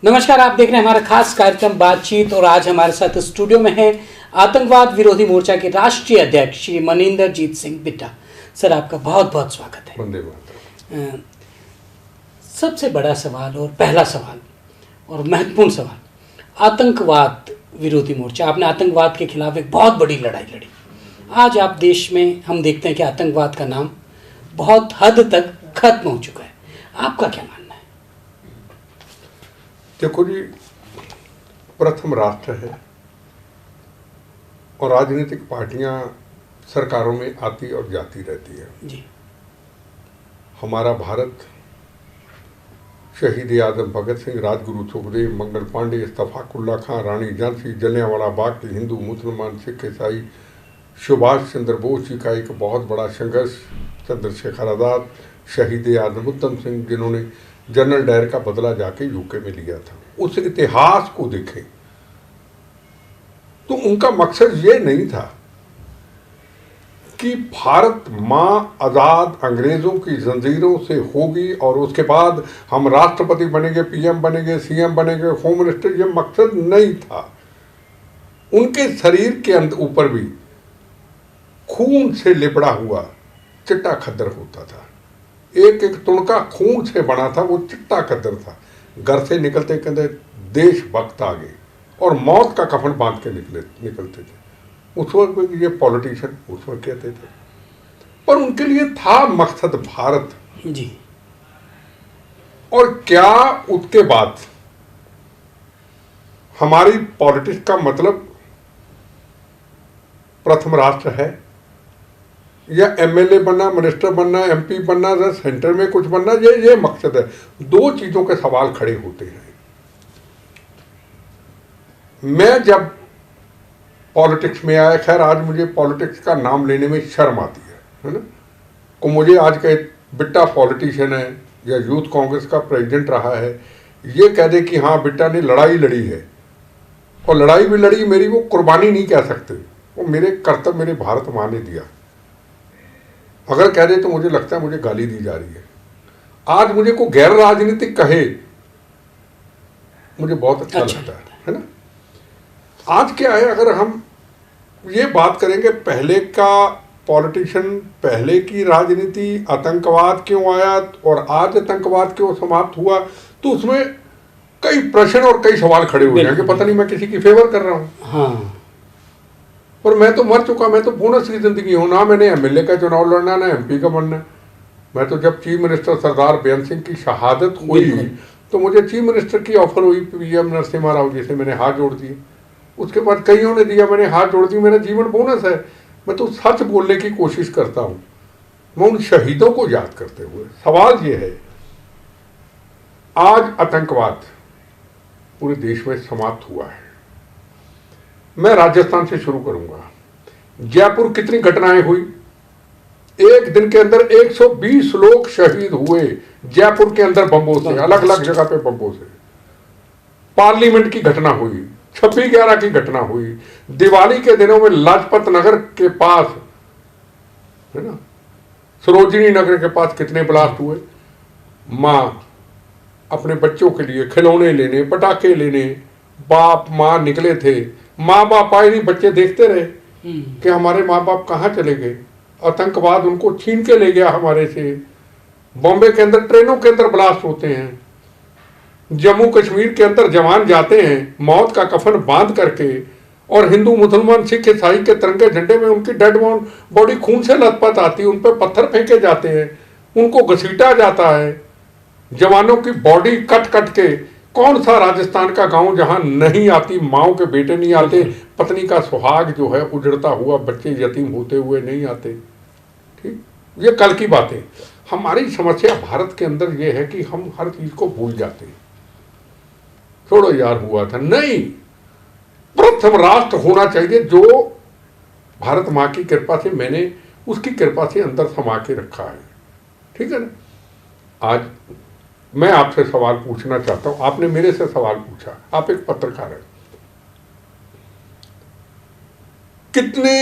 नमस्कार, आप देख रहे हैं हमारा खास कार्यक्रम बातचीत और आज हमारे साथ स्टूडियो में हैं आतंकवाद विरोधी मोर्चा के राष्ट्रीय अध्यक्ष श्री मनिंदरजीत सिंह बिट्टा। सर, आपका बहुत बहुत स्वागत है। वंदे मातरम। सबसे बड़ा सवाल और पहला सवाल और महत्वपूर्ण सवाल, आतंकवाद विरोधी मोर्चा, आपने आतंकवाद के खिलाफ एक बहुत बड़ी लड़ाई लड़ी। आज आप देश में हम देखते हैं कि आतंकवाद का नाम बहुत हद तक खत्म हो चुका है। आपका क्या मानना है? देखो जी, प्रथम राष्ट्र है और राजनीतिक पार्टियां सरकारों में आती और जाती रहती है जी। हमारा भारत शहीद आजम भगत सिंह, राजगुरु सुखदेव, मंगल पांडे, इस्तफाकुल्ला खां, रानी झांसी, जलियांवाला बाग के हिंदू, मुसलमान, सिख, ईसाई, सुभाष चंद्र बोस जी का एक बहुत बड़ा संघर्ष, चंद्रशेखर आज़ाद, शहीद आजम उधम सिंह, जिन्होंने जनरल डायर का बदला जाके यूके में लिया था, उस इतिहास को देखें तो उनका मकसद ये नहीं था कि भारत माँ आज़ाद अंग्रेज़ों की जंजीरों से होगी और उसके बाद हम राष्ट्रपति बनेंगे, पीएम बनेंगे, सीएम बनेंगे, होम मिनिस्टर, ये मकसद नहीं था। उनके शरीर के ऊपर भी खून से लिपड़ा हुआ चिट्टा खद्दर होता था, एक एक तुणका खून से बना था, वो चिट्टा खद्दर था। घर से निकलते कहते देशभक्त आ गए और मौत का कफन बांध के निकलते थे। उस वक्त ये पॉलिटिशियन उस वक्त कहते थे, पर उनके लिए था मकसद भारत जी। और क्या उसके बाद हमारी पॉलिटिक्स का मतलब प्रथम राष्ट्र है या एमएलए बनना, मिनिस्टर बनना, एमपी बनना, या सेंटर में कुछ बनना, ये मकसद है। दो चीजों के सवाल खड़े होते हैं। मैं जब पॉलिटिक्स में आया, खैर आज मुझे पॉलिटिक्स का नाम लेने में शर्म आती है ना, को मुझे आज का बिट्टा पॉलिटिशियन है या यूथ कांग्रेस का प्रेसिडेंट रहा है, ये कह दे कि हाँ बिट्टा ने लड़ाई लड़ी है, और लड़ाई भी लड़ी मेरी, वो कुर्बानी नहीं कह सकते, वो मेरे कर्तव्य मेरे भारत माँ ने दिया। अगर कह दे तो मुझे लगता है मुझे गाली दी जा रही है। आज मुझे को गैर राजनीतिक कहे, मुझे बहुत अच्छा लगता है ना। आज क्या है, अगर हम ये बात करेंगे पहले का पॉलिटिशियन, पहले की राजनीति, आतंकवाद क्यों आया और आज आतंकवाद क्यों समाप्त हुआ, तो उसमें कई प्रश्न और कई सवाल खड़े हो जाएंगे। पता नहीं मैं किसी की फेवर कर रहा हूँ, हाँ, पर मैं तो मर चुका, मैं तो बोनस की जिंदगी हूँ ना। मैंने एमएलए का चुनाव लड़ना, ना एमपी का बनना। मैं तो जब चीफ मिनिस्टर सरदार बेअंत सिंह की शहादत हुई तो मुझे चीफ मिनिस्टर की ऑफर हुई पीएम नरसिम्हा राव जी से, मैंने हाथ जोड़ दिए। उसके बाद कईयों ने दिया, मैंने हाथ जोड़ दिए। मेरा जीवन बोनस है। मैं तो सच बोलने की कोशिश करता हूँ, मैं उन शहीदों को याद करते हुए। सवाल ये है, आज आतंकवाद पूरे देश में समाप्त हुआ है। मैं राजस्थान से शुरू करूंगा। जयपुर कितनी घटनाएं हुई, एक दिन के अंदर 120 लोग शहीद हुए जयपुर के अंदर बम्बों से, अलग अलग जगह पे बम्बों से। पार्लियामेंट की घटना हुई, 26/11 की घटना हुई, दिवाली के दिनों में लाजपत नगर के पास है ना, सरोजिनी नगर के पास कितने ब्लास्ट हुए। माँ अपने बच्चों के लिए खिलौने लेने, पटाखे लेने, बाप माँ निकले थे। माँ बाप आए नहीं, बच्चे देखते रहे कि हमारे माँ बाप कहाँ चले गए। आतंकवाद उनको छीन के ले गया हमारे से। बॉम्बे के अंदर ट्रेनों के अंदर ब्लास्ट होते हैं, जम्मू कश्मीर के अंदर जवान जाते हैं मौत का कफन बांध करके, और हिंदू, मुसलमान, सिख, ईसाई के तिरंगे झंडे में उनकी डेड बॉडी खून से लथपथ आती है, उन पर पत्थर फेंके जाते हैं, उनको घसीटा जाता है, जवानों की बॉडी कट कट के। कौन सा राजस्थान का गांव जहां नहीं आती, माओ के बेटे नहीं आते, पत्नी का सुहाग जो है उजड़ता हुआ, बच्चे यतीम होते हुए नहीं आते। ठीक, ये कल की बातें। हमारी समस्या भारत के अंदर ये है कि हम हर चीज को भूल जाते हैं। छोड़ो यार, हुआ था नहीं, प्रथम राष्ट्र होना चाहिए जो भारत माँ की कृपा से मैंने उसकी कृपा से अंदर समा के रखा है। ठीक है ना। आज मैं आपसे सवाल पूछना चाहता हूं, आपने मेरे से सवाल पूछा, आप एक पत्रकार हैं, कितने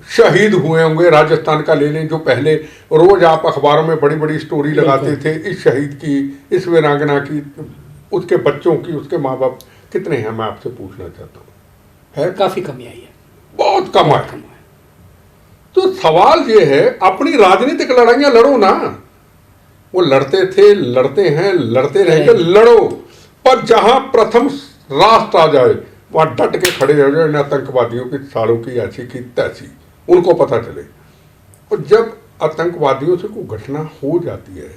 शहीद हुए होंगे राजस्थान का ले लें, जो पहले रोज आप अखबारों में बड़ी बड़ी स्टोरी लगाते थे, इस शहीद की, इस वीरांगना की, उसके बच्चों की, उसके माँ बाप कितने हैं, मैं आपसे पूछना चाहता हूँ। है काफी कमी आई है, बहुत कम बहुत है। कम है। तो सवाल ये है, अपनी राजनीतिक लड़ाइयां लड़ो ना, वो लड़ते थे, लड़ते हैं, लड़ते रहेंगे, लड़ो। पर जहां प्रथम राष्ट्र आ जाए वहां डट के खड़े हो जाए, इन आतंकवादियों की सालों की ऐसी की तैसी, उनको पता चले। और जब आतंकवादियों से कोई घटना हो जाती है,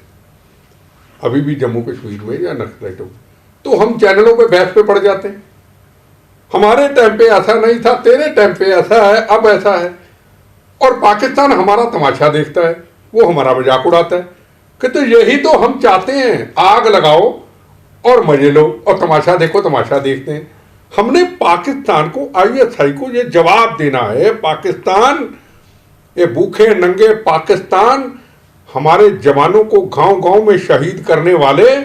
अभी भी जम्मू कश्मीर में या नक्सलाइटों में, तो हम चैनलों पे बहस पे पड़ जाते हैं, हमारे टाइम पे ऐसा नहीं था, तेरे टाइम पे ऐसा है, अब ऐसा है। और पाकिस्तान हमारा तमाशा देखता है, वो हमारा मजाक उड़ाता है कि तो यही तो हम चाहते हैं, आग लगाओ और मजे लो और तमाशा देखो, तमाशा देखते हैं। हमने पाकिस्तान को, ISI को ये जवाब देना है, पाकिस्तान, ये भूखे नंगे पाकिस्तान, हमारे जवानों को गांव गांव में शहीद करने वाले,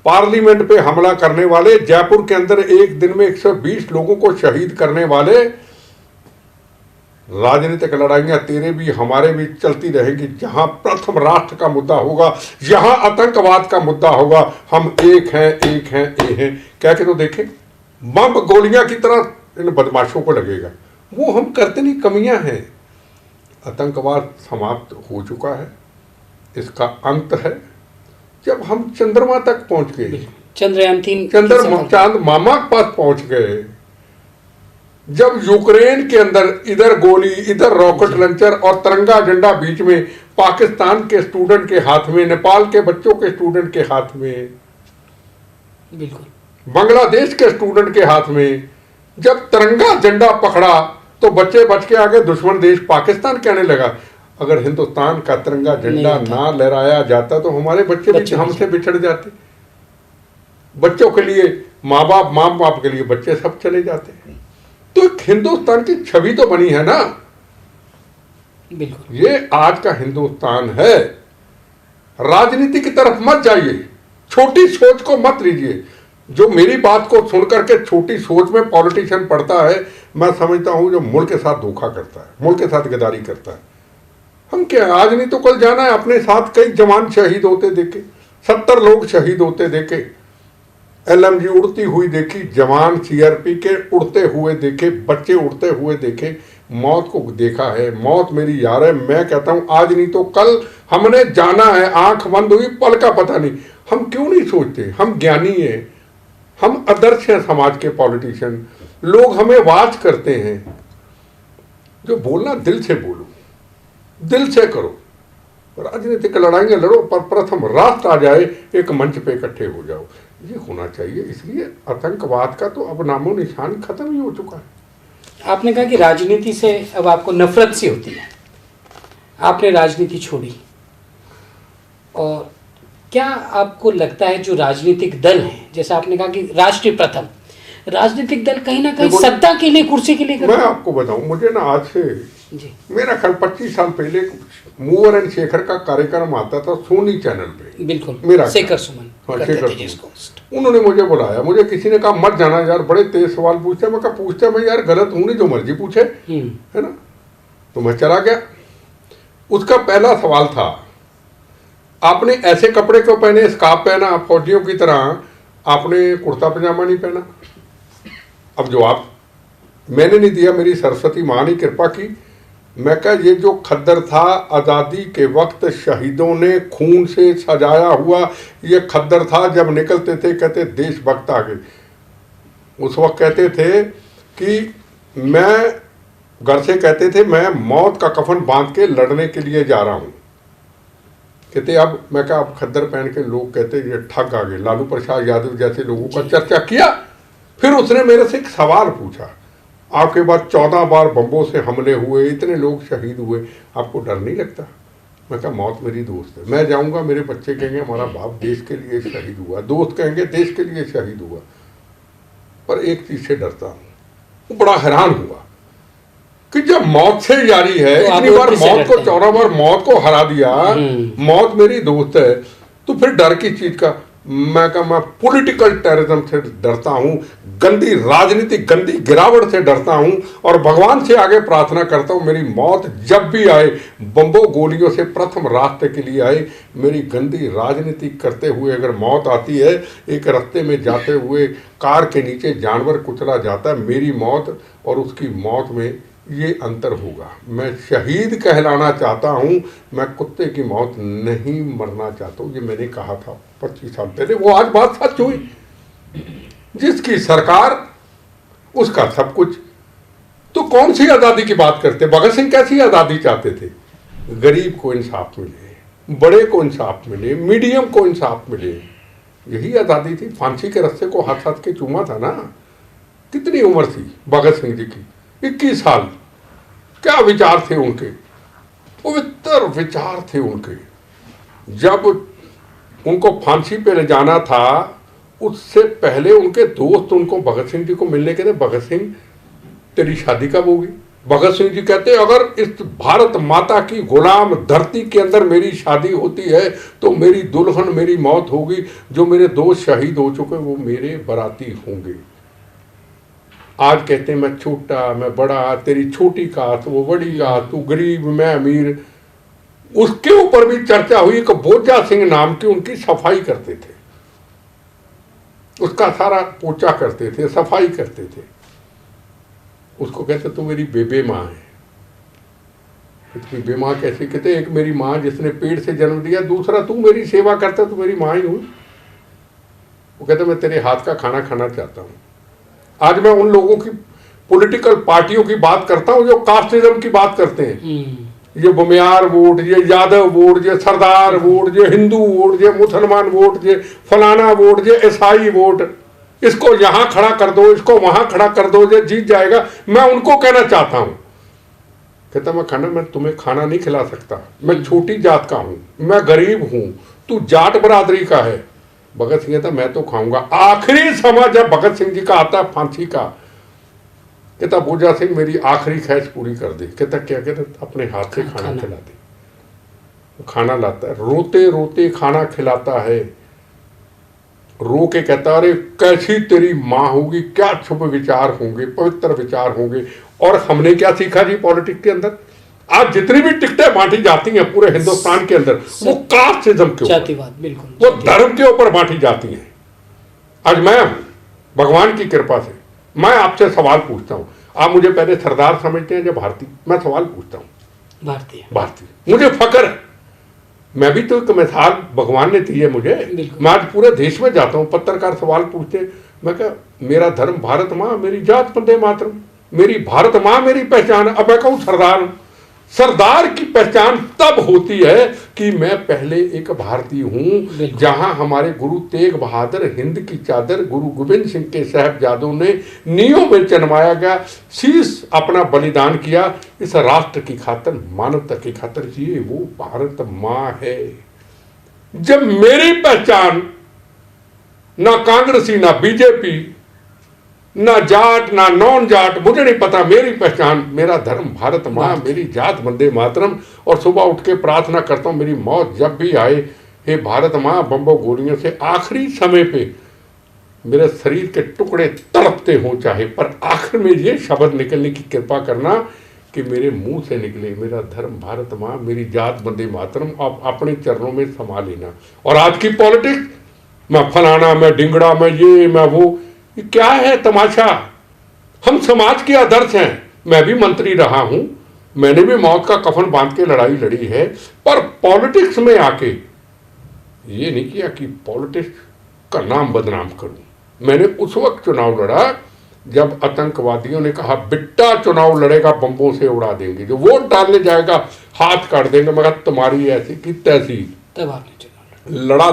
पार्लियामेंट पे हमला करने वाले, जयपुर के अंदर एक दिन में 120 लोगों को शहीद करने वाले, राजनीतिक लड़ाइयां तेरे भी हमारे भी चलती रहेंगी। जहां प्रथम राष्ट्र का मुद्दा होगा, जहां आतंकवाद का मुद्दा होगा, हम एक हैं, एक हैं, एक हैं कह के तो देखें। बम गोलियां की तरह इन बदमाशों को लगेगा, वो हम करते नहीं, कमियां हैं। आतंकवाद समाप्त हो चुका है, इसका अंत है जब हम चंद्रमा तक पहुंच गए, चंद्रयान-3 चांद मामा के पास पहुंच गए। जब यूक्रेन के अंदर इधर गोली, इधर रॉकेट लॉन्चर और तिरंगा झंडा बीच में, पाकिस्तान के स्टूडेंट के हाथ में, नेपाल के बच्चों के स्टूडेंट के हाथ में, बिल्कुल, बांग्लादेश के स्टूडेंट के हाथ में, जब तिरंगा झंडा पकड़ा तो बच्चे बच के आगे दुश्मन देश पाकिस्तान कहने लगा। अगर हिंदुस्तान का तिरंगा झंडा ना लहराया जाता तो हमारे बच्चे भी हमसे बिछड़ जाते। बच्चों के लिए माँ बाप के लिए बच्चे सब चले जाते हैं। तो एक हिंदुस्तान की छवि तो बनी है ना, बिल्कुल। ये आज का हिंदुस्तान है। राजनीति की तरफ मत जाइए, छोटी सोच को मत लीजिए। जो मेरी बात को सुनकर के छोटी सोच में पॉलिटिशियन पड़ता है, मैं समझता हूं जो मुल्क के साथ धोखा करता है, मुल्क के साथ गद्दारी करता है। हम क्या, आज नहीं तो कल जाना है। अपने साथ कई जवान शहीद होते देखे, 70 लोग शहीद होते देखे, LMG उड़ती हुई देखी, जवान CRP के उड़ते हुए देखे, बच्चे उड़ते हुए देखे, मौत को देखा है। मौत मेरी यार है। मैं कहता हूं आज नहीं तो कल हमने जाना है, आंख बंद हुई पल का पता नहीं। हम क्यों नहीं सोचते? हम ज्ञानी हैं, हम आदर्श हैं समाज के पॉलिटिशियन, लोग हमें वाच करते हैं। जो बोलना दिल से बोलो, दिल से करो, राजनीतिक लड़ाइयां लड़ो, पर प्रथम राष्ट्र आ जाए, एक मंच पे इकट्ठे हो जाओ, ये होना चाहिए। इसलिए आतंकवाद का तो अब नामो निशान खत्म ही हो चुका है। आपने कहा कि राजनीति से अब आपको नफरत सी होती है, आपने राजनीति छोड़ी, और क्या आपको लगता है जो राजनीतिक दल हैं, जैसे आपने कहा कि राष्ट्रीय प्रथम, राजनीतिक दल कहीं ना कहीं सत्ता के लिए, कुर्सी के लिए मैं आपको बताऊं, मुझे ना आज से जी, मेरा ख्याल 25 साल पहले मूवर एंड शेखर का कार्यक्रम आता था सोनी चैनल पे, बिल्कुल, मेरा शेखर सुमन, उन्होंने मुझे बुलाया। मुझे किसी ने कहा मत जाना यार, बड़े तेज सवाल पूछते हैं। मैं कहा पूछते मैं यार, गलत हूं नहीं, जो मर्जी पूछे, है ना। तो मैं चला गया। उसका पहला सवाल था, आपने ऐसे कपड़े क्यों पहने, स्कार्फ पहना फौजियों की तरह, आपने कुर्ता पजामा नहीं पहना? अब जवाब मैंने नहीं दिया, मेरी सरस्वती माँ ने कृपा की। मैं कहा ये जो खद्दर था, आज़ादी के वक्त शहीदों ने खून से सजाया हुआ ये खद्दर था। जब निकलते थे कहते देशभक्त आ गए। उस वक्त कहते थे कि मैं घर से कहते थे मैं मौत का कफन बांध के लड़ने के लिए जा रहा हूँ। कहते अब मैं कहा अब खद्दर पहन के लोग कहते ये ठग आ गए। लालू प्रसाद यादव जैसे लोगों का चर्चा किया। फिर उसने मेरे से एक सवाल पूछा, आपके बाद 14 बार बम्बों से हमले हुए, इतने लोग शहीद हुए, आपको डर नहीं लगता? मैं कहा मौत मेरी दोस्त है, मैं जाऊंगा, मेरे बच्चे कहेंगे हमारा बाप देश के लिए शहीद हुआ, दोस्त कहेंगे देश के लिए शहीद हुआ, पर एक चीज से डरता हूँ। वो बड़ा हैरान हुआ कि जब मौत से यारी है, तो इतनी बार मौत को, 14 बार मौत को हरा दिया, मौत मेरी दोस्त है, तो फिर डर की चीज का? मैं कहा मैं पॉलिटिकल टेररिज्म से डरता हूं, गंदी राजनीति, गंदी गिरावट से डरता हूं और भगवान से आगे प्रार्थना करता हूं मेरी मौत जब भी आए बम्बों गोलियों से प्रथम रास्ते के लिए आए। मेरी गंदी राजनीति करते हुए अगर मौत आती है, एक रास्ते में जाते हुए कार के नीचे जानवर कुचला जाता है, मेरी मौत और उसकी मौत में ये अंतर होगा। मैं शहीद कहलाना चाहता हूं, मैं कुत्ते की मौत नहीं मरना चाहता हूं। ये मैंने कहा था 25 साल पहले, वो आज बात सच हुई। जिसकी सरकार उसका सब कुछ। तो कौन सी आज़ादी की बात करते? भगत सिंह कैसी आज़ादी चाहते थे? गरीब को इंसाफ मिले, बड़े को इंसाफ मिले, मीडियम को इंसाफ मिले, यही आज़ादी थी। फांसी के रस्से को हाथ हाथ के चूमा था ना। कितनी उम्र थी भगत सिंह जी की? 21 साल। क्या विचार थे उनके? पवित्र विचार थे उनके। जब उनको फांसी पे ले जाना था, उससे पहले उनके दोस्त उनको भगत सिंह जी को मिलने के थे। भगत सिंह तेरी शादी कब होगी? भगत सिंह जी कहते अगर इस भारत माता की गुलाम धरती के अंदर मेरी शादी होती है तो मेरी दुल्हन मेरी मौत होगी। जो मेरे दोस्त शहीद हो चुके वो मेरे बराती होंगे। आज कहते हैं मैं छोटा मैं बड़ा, तेरी छोटी कास्ट वो बड़ी कास्ट, तू गरीब मैं अमीर। उसके ऊपर भी चर्चा हुई कि बोचा सिंह नाम की उनकी सफाई करते थे, उसका सारा पोछा करते थे, सफाई करते थे। उसको कहते तू मेरी बेबे माँ है। बेबे माँ कैसे? कहते एक मेरी माँ जिसने पेट से जन्म दिया, दूसरा तू मेरी सेवा करता तो मेरी माँ ही हूँ। वो कहते मैं तेरे हाथ का खाना खाना चाहता हूँ। आज मैं उन लोगों की पॉलिटिकल पार्टियों की बात करता हूँ जो कास्टिज्म की बात करते हैं। ये बुमियार वोट, ये यादव वोट, ये सरदार वोट, ये हिंदू वोट, ये मुसलमान वोट, ये फलाना वोट, ये ईसाई वोट, इसको यहां खड़ा कर दो, इसको वहां खड़ा कर दो, ये जीत जाएगा। मैं उनको कहना चाहता हूं, कहता मैं तुम्हें खाना नहीं खिला सकता, मैं छोटी जात का हूं, मैं गरीब हूं, तू जाट बरादरी का है। भगत सिंह कहता मैं तो खाऊंगा। आखिरी समय जब भगत सिंह जी का आता फांसी का, कहता बोजा सिंह मेरी आखिरी ख्वाहिश पूरी कर दे। कहता क्या? कहता अपने हाथ से खाना खिला दे। खाना लाता है, रोते रोते खाना खिलाता है, रो के कहता अरे कैसी तेरी माँ होगी, क्या शुभ विचार होंगे, पवित्र विचार होंगे। और हमने क्या सीखा जी पॉलिटिक्स के अंदर? आज जितनी भी टिकटें बांटी जाती हैं पूरे हिंदुस्तान के अंदर, वो कास्टिज्म के ऊपर, बिल्कुल वो धर्म के ऊपर बांटी जाती हैं। आज मैं भगवान की कृपा से मैं आपसे सवाल पूछता हूं, आप मुझे पहले सरदार समझते हैं या भारतीय? मैं सवाल पूछता हूं। भारतीय। मुझे फक्र है, मैं भी तो एक मिसाल भगवान ने दी है मुझे। मैं आज पूरे देश में जाता हूं, पत्रकार सवाल पूछते, मैं क्या मेरा धर्म भारत माँ, मेरी जात वंदे मातरम, मेरी भारत माँ मेरी पहचान। अब मैं कहूँ सरदार हूं। सरदार की पहचान तब होती है कि मैं पहले एक भारतीय हूं। जहां हमारे गुरु तेग बहादुर हिंद की चादर गुरु गोविंद सिंह के साहबजादों ने नींव में जन्माया गया, शीश अपना बलिदान किया इस राष्ट्र की खातिर, मानवता की खातिर। ये वो भारत माँ है। जब मेरी पहचान ना कांग्रेसी ना बीजेपी ना जाट ना नॉन जाट, मुझे नहीं पता, मेरी पहचान मेरा धर्म भारत माँ, मेरी जात वंदे मातरम। और सुबह उठ के प्रार्थना करता हूँ मेरी मौत जब भी आए, हे भारत माँ बम्बों गोलियों से आखिरी समय पे मेरे शरीर के टुकड़े तड़पते हों चाहे, पर आखिर में ये शब्द निकलने की कृपा करना कि मेरे मुंह से निकले मेरा धर्म भारत माँ, मेरी जात वंदे मातरम, आप अपने चरणों में समा लेना। और आज की पॉलिटिक्स, मैं फलाना मैं ढिंगड़ा मैं ये मैं वो, क्या है तमाशा? हम समाज के आदर्श हैं। मैं भी मंत्री रहा हूं, मैंने भी मौत का कफन बांध के लड़ाई लड़ी है, पर पॉलिटिक्स में आके ये नहीं किया कि पॉलिटिक्स का नाम बदनाम करूं। मैंने उस वक्त चुनाव लड़ा जब आतंकवादियों ने कहा बिट्टा चुनाव लड़ेगा बम्बों से उड़ा देंगे, जो वोट डालने जाएगा हाथ काट देंगे। मगर तुम्हारी ऐसी की तैसी, तब आपने लड़ा।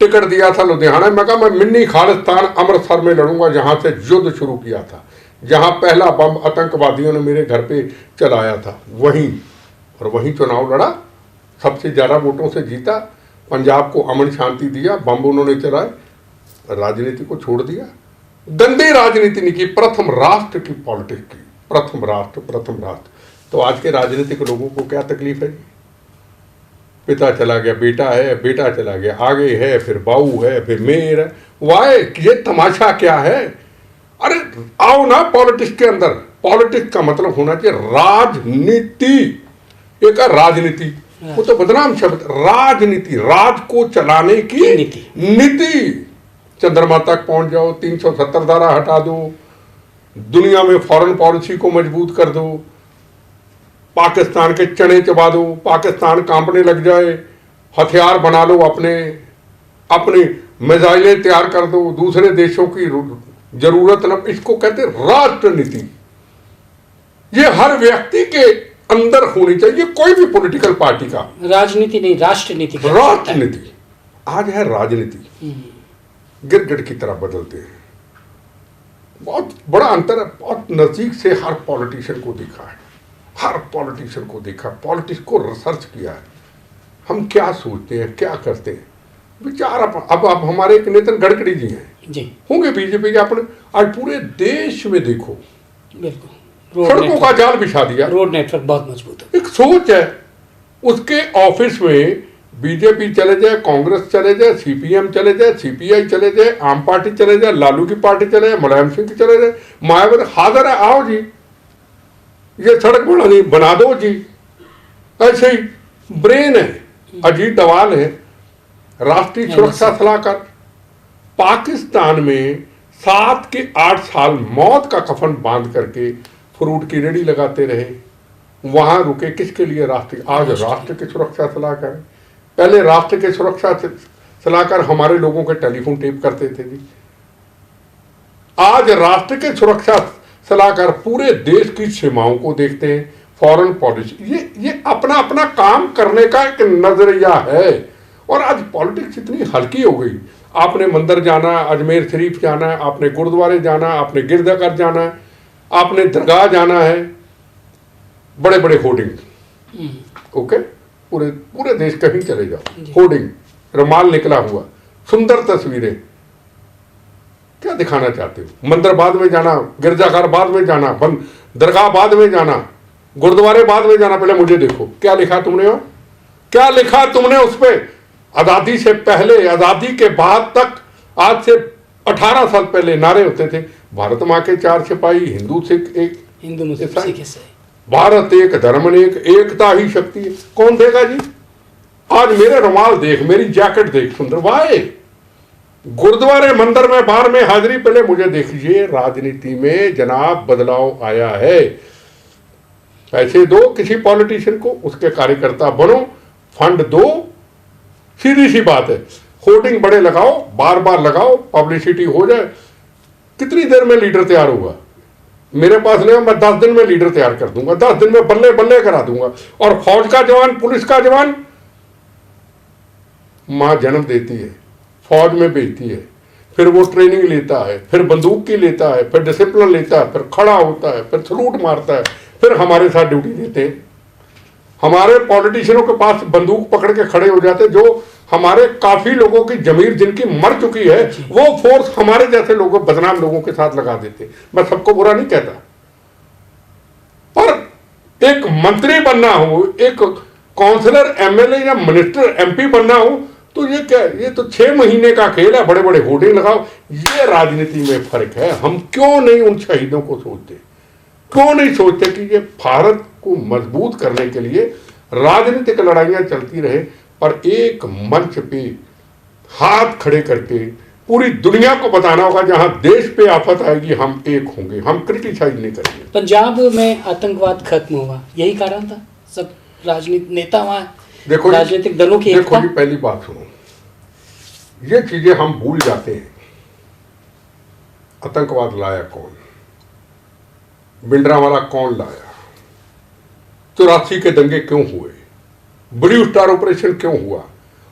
टिकट दिया था लुधियाना, मैं कहा मैं मिन्नी खालिस्तान अमृतसर में लड़ूंगा, जहां से युद्ध शुरू किया था, जहां पहला बम आतंकवादियों ने मेरे घर पे चलाया था, वहीं चुनाव लड़ा, सबसे ज्यादा वोटों से जीता, पंजाब को अमन शांति दिया, बम उन्होंने चलाए, राजनीति को छोड़ दिया। गंदी राजनीति नहीं की, प्रथम राष्ट्र की पॉलिटिक्स की, प्रथम राष्ट्र। तो आज के राजनीतिक लोगों को क्या तकलीफ है? पिता चला गया, बेटा चला गया, आगे है, फिर बाऊ है, फिर मेर है। वाई, ये तमाशा क्या है? अरे आओ ना पॉलिटिक्स के अंदर। पॉलिटिक्स का मतलब होना चाहिए राजनीति। एक राजनीति, वो तो बदनाम शब्द। राजनीति, राज को चलाने की नीति। चंद्रमा तक पहुंच जाओ, 370 धारा हटा दो, दुनिया में फॉरेन पॉलिसी को मजबूत कर दो, पाकिस्तान के चने चबा दो, पाकिस्तान कांपने लग जाए, हथियार बना लो, अपनी मिसाइलें तैयार कर दो, दूसरे देशों की जरूरत न। इसको कहते राष्ट्रनीति। ये हर व्यक्ति के अंदर होनी चाहिए, कोई भी पॉलिटिकल पार्टी का। राजनीति नहीं, राष्ट्रनीति। राष्ट्रनीति आज है राजनीति। गिरगिट की तरह बदलते हैं। बहुत बड़ा अंतर है। बहुत नजदीक से हर पॉलिटिशियन को देखा है, हर पॉलिटिशियन को देखा, पॉलिटिक्स को रिसर्च किया है। हम क्या सोचते हैं, क्या करते हैं, विचार। अब हमारे एक नितिन गडकरी जी हैं जी, होंगे बीजेपी के। अपने आज पूरे देश में देखो, बिल्कुल सड़कों का जाल बिछा दिया। रोड नेटवर्क बहुत मजबूत है। एक सोच है, उसके ऑफिस में बीजेपी चले जाए, कांग्रेस चले जाए, सीपीएम चले जाए, सीपीआई चले जाए, आम पार्टी चले जाए, लालू की पार्टी चले जाए, मुलायम सिंह की चले जाए, मायावती हाजिर है, आओ जी ये सड़क बना दो जी। ऐसे ही ब्रेन है, अजीत डवाल है, राष्ट्रीय सुरक्षा सलाहकार। पाकिस्तान में 7 के 8 साल मौत का कफन बांध करके फ्रूट की रेडी लगाते रहे, वहां रुके किसके लिए? राष्ट्रीय। आज राष्ट्र के सुरक्षा सलाहकार। पहले राष्ट्र के सुरक्षा सलाहकार हमारे लोगों के टेलीफोन टेप करते थे जी। आज राष्ट्र के सुरक्षा सलाहकार पूरे देश की सीमाओं को देखते हैं, फॉरेन पॉलिसी। ये अपना अपना काम करने का एक नजरिया है। और आज पॉलिटिक्स इतनी हल्की हो गई। आपने मंदिर जाना, अजमेर शरीफ जाना है, आपने गुरुद्वारे जाना, आपने गिरजाघर जाना है, आपने दरगाह जाना है, बड़े बड़े होर्डिंग। ओके, पूरे देश कहीं चले जाओ, होर्डिंग, रुमाल निकला हुआ, सुंदर तस्वीरें। क्या दिखाना चाहते हो? मंदिर बाद में जाना, गिरजाघर बाद में जाना, दरगाह बाद में जाना, गुरुद्वारे बाद में जाना, पहले मुझे देखो क्या लिखा तुमने हो, क्या लिखा तुमने उस पर। आजादी से पहले, आजादी के बाद तक, आज से 18 साल पहले नारे होते थे, भारत माँ के 4 सिपाही, हिंदू सिख एक, हिंदू मुस्लिम सिख ईसाई, भारत एक, धर्म अनेक, एकता ही शक्ति है। कौन देगा जी? आज मेरे रुमाल देख, मेरी जैकेट देख, सुंदर। वाह, गुरुद्वारे मंदिर में बार में हाजिरी, पहले मुझे देखिए। राजनीति में जनाब बदलाव आया है। पैसे दो किसी पॉलिटिशियन को, उसके कार्यकर्ता बनो, फंड दो, सीधी सी बात है। होर्डिंग बड़े लगाओ, बार बार लगाओ, पब्लिसिटी हो जाए। कितनी देर में लीडर तैयार होगा? मेरे पास ले, मैं 10 दिन में लीडर तैयार कर दूंगा, 10 दिन में बल्ले बल्ले करा दूंगा। और फौज का जवान, पुलिस का जवान, मां जन्म देती है, फौज में भेजती है, फिर वो ट्रेनिंग लेता है, फिर बंदूक की लेता है, फिर डिसिप्लिन लेता है, फिर खड़ा होता है, फिर सलूट मारता है, फिर हमारे साथ ड्यूटी देते हैं। हमारे पॉलिटिशियनों के पास बंदूक पकड़ के खड़े हो जाते, जो हमारे काफी लोगों की जमीर जिनकी मर चुकी है, वो फोर्स हमारे जैसे लोगों, बदनाम लोगों के साथ लगा देते। मैं सबको बुरा नहीं कहता, पर एक मंत्री बनना हो, एक काउंसलर, एमएलए या मिनिस्टर, एमपी बनना हो, तो ये क्या, ये तो 6 महीने का खेल है। बड़े बड़े होर्डिंग लगाओ। ये राजनीति में फर्क है। हम क्यों नहीं उन शहीदों को सोचते? क्यों नहीं सोचते कि ये भारत को मजबूत करने के लिए राजनीतिक लड़ाइयां चलती रहे, पर एक मंच पे हाथ खड़े करके पूरी दुनिया को बताना होगा, जहां देश पे आफत आएगी हम एक होंगे, हम क्रिटिसाइज नहीं करेंगे। पंजाब में आतंकवाद खत्म हुआ, यही कारण था। सब राजनीतिक नेता वहां, देखो राजनीतिक दलों की देखो जी, पहली बात सुनो, ये चीजें हम भूल जाते हैं। आतंकवाद लाया कौन? भिंडरांवाला कौन लाया? 84 के दंगे क्यों हुए? ब्लू स्टार ऑपरेशन क्यों हुआ?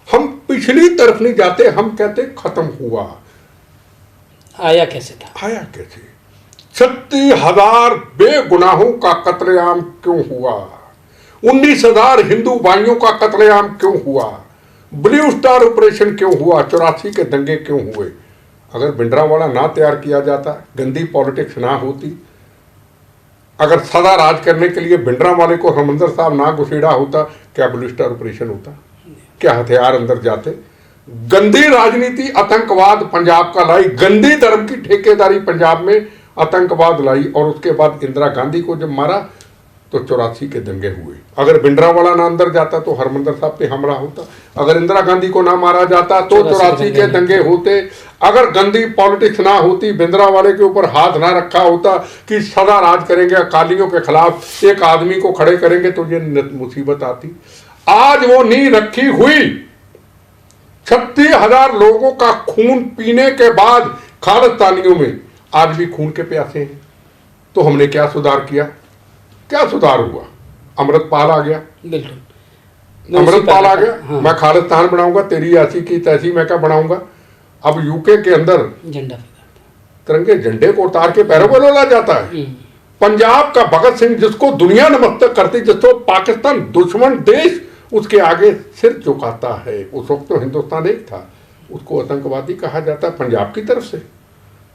हम पिछली तरफ नहीं जाते, हम कहते खत्म हुआ। आया कैसे था? आया कैसे? 36,000 बेगुनाहों का कत्लेआम क्यों हुआ? 19,000 हिंदू भाइयों का कत्लेआम क्यों हुआ? ब्लू स्टार ऑपरेशन क्यों हुआ? 84 के दंगे क्यों हुए? अगर भिंडरांवाला ना तैयार किया जाता, गंदी पॉलिटिक्स ना होती, अगर सदा राज करने के लिए भिंडरांवाले को हरमंदर साहब ना घुसेड़ा होता, क्या ब्लू स्टार ऑपरेशन होता? क्या हथियार अंदर जाते? गंदी राजनीति, आतंकवाद पंजाब का लाई, गंदी धर्म की ठेकेदारी पंजाब में आतंकवाद लाई, और उसके बाद इंदिरा गांधी को जब मारा तो 84 के दंगे हुए। अगर भिंडरावाला ना अंदर जाता तो हरमंदर साहब पे हमला होता। अगर इंदिरा गांधी को ना मारा जाता तो 84 के दंगे होते। अगर गंदी पॉलिटिक्स ना होती, भिंडरावाले के ऊपर हाथ ना रखा होता कि सदा राज करेंगे, अकालियों के खिलाफ एक आदमी को खड़े करेंगे, तो ये मुसीबत आती। आज वो नींव रखी हुई 36,000 लोगों का खून पीने के बाद खालिस्तानियों में आज भी खून के प्यासे हैं। तो हमने क्या सुधार किया? क्या सुधार हुआ? अमृतपाल आ गया, बिल्कुल अमृतपाल आ गया। हाँ। मैं खालिस्तान बनाऊंगा, तेरी ऐसी की तैसी, मैं क्या बनाऊंगा? अब यूके के अंदर झंडा तिरंगे झंडे को उतार के पैरों पर लोला जाता है। पंजाब का भगत सिंह, जिसको दुनिया नमस्ते करती, जिसको पाकिस्तान दुश्मन देश उसके आगे सिर झुकाता है। उस वक्त तो हिंदुस्तान एक था, उसको आतंकवादी कहा जाता है पंजाब की तरफ से।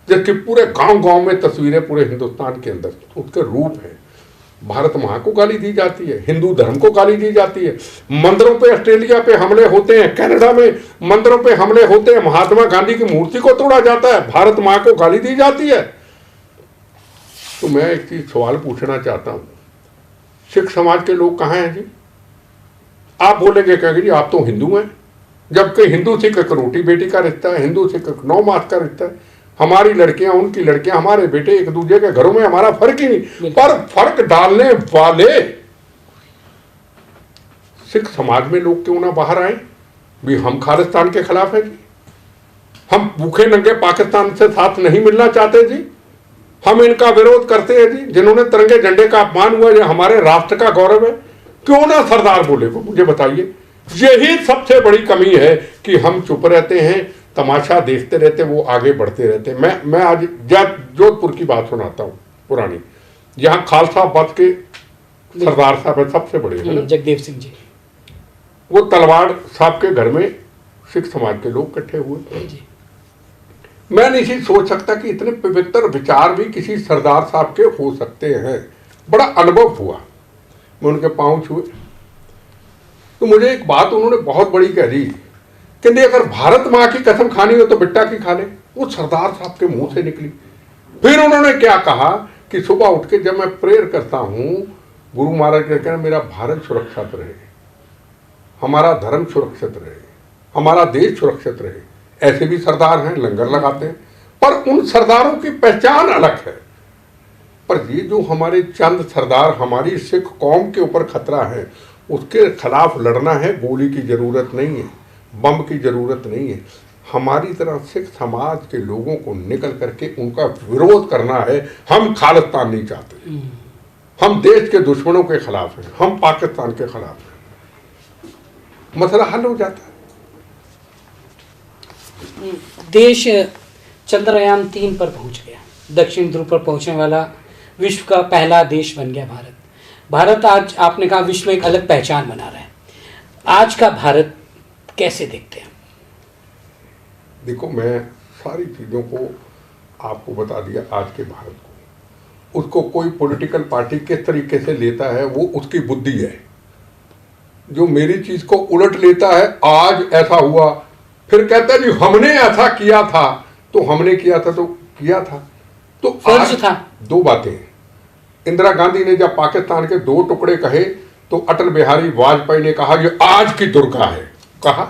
जबकि पूरे गांव गांव में तस्वीरें पूरे हिंदुस्तान के अंदर उसके रूप है। भारत मां को गाली दी जाती है, हिंदू धर्म को गाली दी जाती है। मंदिरों पे ऑस्ट्रेलिया पे हमले होते हैं, कनाडा में मंदिरों पे हमले होते हैं, महात्मा गांधी की मूर्ति को तोड़ा जाता है, भारत मां को गाली दी जाती है। तो मैं एक चीज सवाल पूछना चाहता हूं, सिख समाज के लोग कहां हैं जी? आप बोलेंगे कहेंगे जी आप तो हिंदू हैं, जबकि हिंदू सिख एक रोटी बेटी का रिश्ता है, हिंदू सिख एक 9 मास का रिश्ता है। हमारी लड़कियां, उनकी लड़कियां, हमारे बेटे एक दूसरे के घरों में, हमारा फर्क ही नहीं। पर फर्क डालने वाले सिख समाज में लोग क्यों ना बाहर आए भी? हम खालिस्तान के खिलाफ है जी, हम भूखे नंगे पाकिस्तान से साथ नहीं मिलना चाहते जी, हम इनका विरोध करते हैं जी। जिन्होंने तिरंगे झंडे का अपमान हुआ, ये हमारे राष्ट्र का गौरव है, क्यों ना सरदार बोले? को मुझे बताइए। यही सबसे बड़ी कमी है कि हम चुप रहते हैं, तमाशा देखते रहते, वो आगे बढ़ते रहते। मैं आज जोधपुर की बात सुनाता हूँ पुरानी, जहाँ खालसा बच के सरदार साहब है, सबसे बड़े हैं जगदेव सिंह जी। वो तलवाड़ साहब के घर में सिख समाज के लोग इकट्ठे हुए जी। मैं नहीं सोच सकता कि इतने पवित्र विचार भी किसी सरदार साहब के हो सकते हैं। बड़ा अनुभव हुआ, मैं उनके पांव छुए तो मुझे एक बात उन्होंने बहुत बड़ी कह दी कि नहीं, अगर भारत मां की कसम खानी हो तो बिट्टा की खा ले। वो सरदार साहब के मुंह से निकली। फिर उन्होंने क्या कहा कि सुबह उठ के जब मैं प्रेयर करता हूं, गुरु महाराज कहते हैं मेरा भारत सुरक्षित रहे, हमारा धर्म सुरक्षित रहे, हमारा देश सुरक्षित रहे। ऐसे भी सरदार हैं, लंगर लगाते हैं, पर उन सरदारों की पहचान अलग है। पर ये जो हमारे चंद सरदार हमारी सिख कौम के ऊपर खतरा है, उसके खिलाफ लड़ना है। गोली की जरूरत नहीं है, बम की जरूरत नहीं है। हमारी तरह सिख समाज के लोगों को निकल करके उनका विरोध करना है। हम खालिस्तान नहीं चाहते, हम देश के दुश्मनों के खिलाफ हैं, हम पाकिस्तान के खिलाफ हैं, मसला हल हो जाता है। देश चंद्रयान 3 पर पहुंच गया, दक्षिण ध्रुव पर पहुंचने वाला विश्व का पहला देश बन गया भारत। भारत आज आपने कहा विश्व में एक अलग पहचान बना रहा है। आज का भारत कैसे देखते हैं? देखो, मैं सारी चीज़ों को आपको बता दिया। आज के भारत को, उसको कोई पॉलिटिकल पार्टी किस तरीके से लेता है वो उसकी बुद्धि है। जो मेरी चीज़ को उलट लेता है, आज ऐसा हुआ, फिर कहता है जी हमने ऐसा किया था, तो हमने किया था तो किया था, तो फर्ज था। 2 बातें। इंदिरा गांधी ने जब पाकिस्तान के 2 टुकड़े कहे तो अटल बिहारी वाजपेयी ने कहा ये आज की दुर्गा है। कहा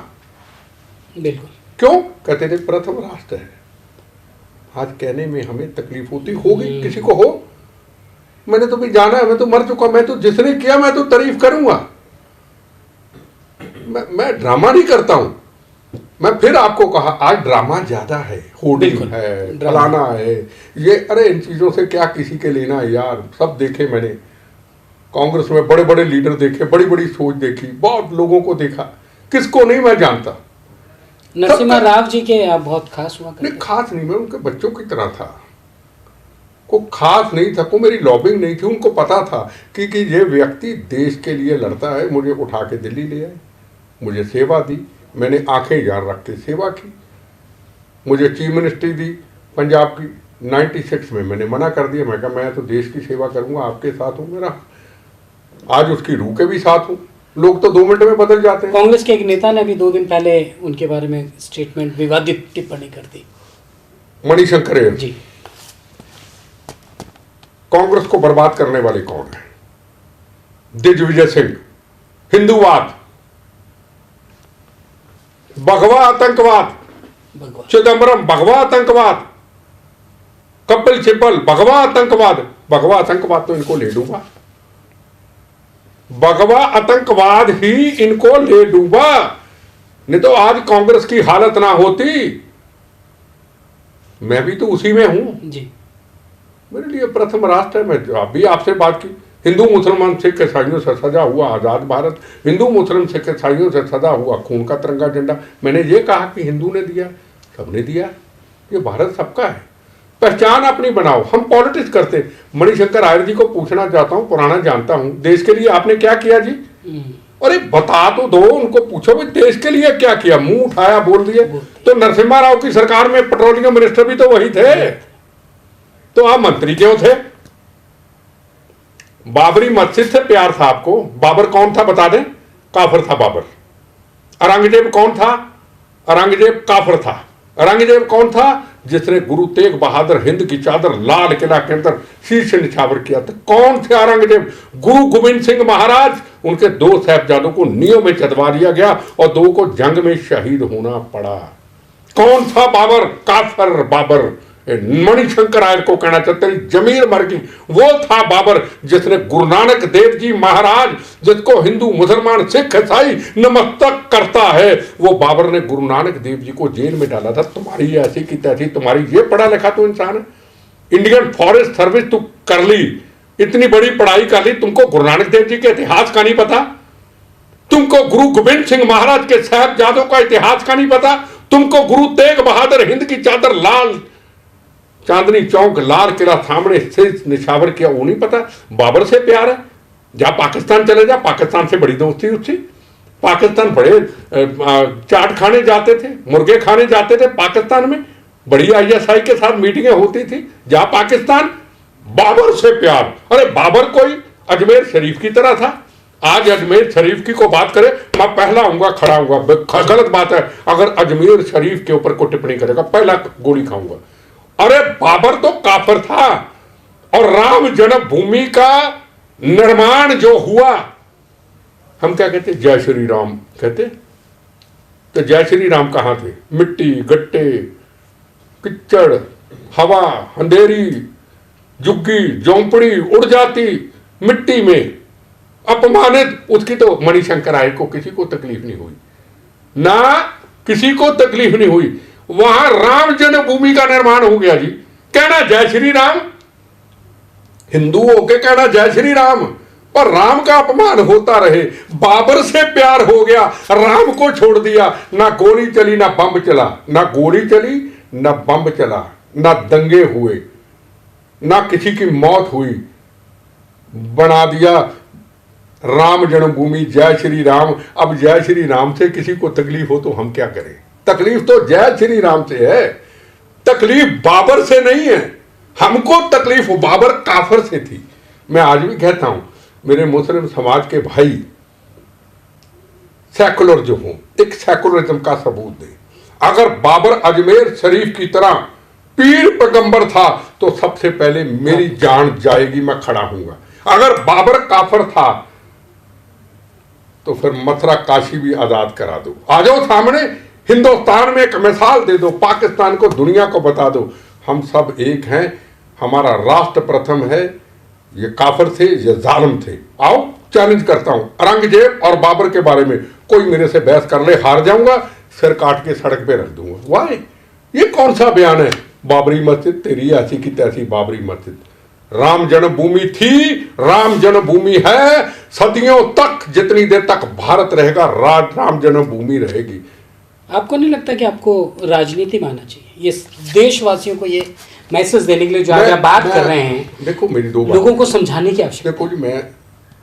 बिल्कुल। क्यों? कहते थे प्रथम राष्ट्र है। आज कहने में हमें तकलीफ होती होगी, किसी को हो। मैंने तो भी जाना है, मैं तो मर चुका, मैं तो जिसने किया मैं तो तारीफ करूंगा। मैं ड्रामा नहीं करता हूं। मैं फिर आपको कहा आज ड्रामा ज्यादा है, होर्डिंग है, फलाना है, ये अरे इन चीजों से क्या किसी के लेना है यार। सब देखे मैंने, कांग्रेस में बड़े बड़े लीडर देखे, बड़ी बड़ी सोच देखी, बहुत लोगों को देखा, किसको नहीं मैं जानता। नरसिम्हा राव जी के आप बहुत खास हुआ करते? नहीं, खास नहीं, मैं उनके बच्चों की तरह था। को खास नहीं था, को मेरी लॉबिंग नहीं थी। उनको पता था कि ये व्यक्ति देश के लिए लड़ता है। मुझे उठा के दिल्ली ले आए, मुझे सेवा दी, मैंने आंखें यार रख के सेवा की। मुझे चीफ मिनिस्ट्री दी पंजाब की 96 में, मैंने मना कर दिया। मैं कहा मैं तो देश की सेवा करूंगा, आपके साथ हूँ, मेरा आज उसकी रूह के भी साथ हूँ। लोग तो 2 मिनट में बदल जाते हैं। कांग्रेस के एक नेता ने अभी 2 दिन पहले उनके बारे में स्टेटमेंट, विवादित टिप्पणी कर दी। मणिशंकर जी, कांग्रेस को बर्बाद करने वाले कौन है? दिग्विजय सिंह, हिंदूवाद, भगवा आतंकवाद, चिदंबरम भगवा आतंकवाद, कपिल सिब्बल भगवा आतंकवाद। भगवा आतंकवाद तो इनको ले डूबा, भगवा आतंकवाद ही इनको ले डूबा। नहीं तो आज कांग्रेस की हालत ना होती। मैं भी तो उसी में हूं जी। मेरे लिए प्रथम राष्ट्र है। मैं अभी आपसे बात की, हिंदू मुसलमान सिख ईसाइयों से सजा हुआ आजाद भारत, हिंदू मुस्लिम सिख ईसाइयों से सजा हुआ खून का तिरंगा झंडा। मैंने ये कहा कि हिंदू ने दिया, सबने दिया, ये भारत सबका है। पहचान अपनी बनाओ। हम पॉलिटिक्स करते। मणिशंकर आयर जी को पूछना चाहता हूं, पुराना जानता हूं, देश के लिए आपने क्या किया जी? अरे बता तो दो, उनको पूछो भाई देश के लिए क्या किया। मुंह उठाया बोल दिए। तो नरसिम्हा राव की सरकार में पेट्रोलियम मिनिस्टर भी तो वही थे, तो आप मंत्री क्यों थे? बाबरी मस्जिद से प्यार था आपको। बाबर कौन था बता दें? काफिर था बाबर। औरंगजेब कौन था? औरंगजेब काफिर था। औरंगजेब कौन था? जिसने गुरु तेग बहादुर हिंद की चादर लाल किला के अंदर शीश निछावर किया था। कौन थे औरंगजेब? गुरु गोविंद सिंह महाराज। उनके 2 साहिबजादों को नींव में चढ़वा दिया गया और 2 को जंग में शहीद होना पड़ा। कौन था बाबर? काफिर बाबर। मणिशंकर आयर को कहना चाहते हैं जमीर मर गई। वो था बाबर जिसने गुरु नानक देव जी महाराज, जिसको हिंदू मुसलमान सिख ईसाई नमस्तक करता है, वो बाबर ने गुरु नानक देव जी को जेल में डाला था। तुम्हारी ऐसी की तैसी, तुम्हारी ये पढ़ा लिखा तो इंसान है। इंडियन फॉरेस्ट सर्विस तू कर ली, इतनी बड़ी पढ़ाई कर ली, तुमको गुरु नानक देव जी के इतिहास का नहीं पता? तुमको गुरु गोविंद सिंह महाराज के साहिबजादों का इतिहास का नहीं पता? तुमको गुरु तेग बहादुर हिंद की चादर लाल चांदनी चौक लाल किला सामने से निछावर किया, वो नहीं पता? बाबर से प्यार है। जा पाकिस्तान चले जा, पाकिस्तान से बड़ी दोस्ती उसकी। पाकिस्तान बड़े चाट खाने जाते थे, मुर्गे खाने जाते थे पाकिस्तान में, बड़ी आईएसआई के साथ मीटिंगें होती थी। जा पाकिस्तान, बाबर से प्यार। अरे बाबर कोई अजमेर शरीफ की तरह था। आज अजमेर शरीफ की को बात करे, मैं पहला आऊंगा, खड़ा हूंगा। गलत बात है, अगर अजमेर शरीफ के ऊपर को टिप्पणी करेगा पहला गोली खाऊंगा। अरे बाबर तो काफिर था। और राम जन्मभूमि का निर्माण जो हुआ, हम क्या कहते? जय श्री राम कहते। तो जय श्री राम कहां थे? मिट्टी, गट्टे, किच्चड़, हवा, अंधेरी, झुग्गी झोंपड़ी उड़ जाती मिट्टी में, अपमानित। उसकी तो मणिशंकर आयर को किसी को तकलीफ नहीं हुई, ना किसी को तकलीफ नहीं हुई। वहां राम जन्मभूमि का निर्माण हो गया जी। कहना जय श्री राम, हिंदू होके कहना जय श्री राम, पर राम का अपमान होता रहे। बाबर से प्यार हो गया, राम को छोड़ दिया। ना गोली चली ना बम चला, ना गोली चली ना बम चला, ना दंगे हुए, ना किसी की मौत हुई। बना दिया राम जन्मभूमि जय श्री राम। अब जय श्री राम से किसी को तकलीफ हो तो हम क्या करें? तकलीफ तो जय श्री राम से है, तकलीफ बाबर से नहीं है। हमको तकलीफ हो बाबर काफिर से थी। मैं आज भी कहता हूं, मेरे मुस्लिम समाज के भाई सेकुलर जो हों, एक सेकुलरिज्म का सबूत दें। अगर बाबर अजमेर शरीफ की तरह पीर पैगंबर था तो सबसे पहले मेरी जान जाएगी, मैं खड़ा हूंगा। अगर बाबर काफिर था तो फिर मथुरा काशी भी आजाद करा दो। आ जाओ सामने, हिंदुस्तान में एक मिसाल दे दो, पाकिस्तान को दुनिया को बता दो, हम सब एक हैं, हमारा राष्ट्र प्रथम है। ये काफिर थे, ये जालिम थे। आओ चैलेंज करता हूं, औरंगजेब और बाबर के बारे में कोई मेरे से बहस कर ले, हार जाऊंगा, सिर काट के सड़क पे रख दूंगा। वाह, ये कौन सा बयान है? बाबरी मस्जिद तेरी ऐसी की तैसी बाबरी मस्जिद। राम जन्मभूमि थी, राम जन्मभूमि है, सदियों तक, जितनी देर तक भारत रहेगा राम जन्मभूमि रहेगी। आपको नहीं लगता कि आपको राजनीति में आना चाहिए, ये देशवासियों को ये मैसेज देने के लिए जो आप बात कर रहे हैं? देखो मेरी दो बात, लोगों को समझाने की आवश्यकता। देखो जी, मैं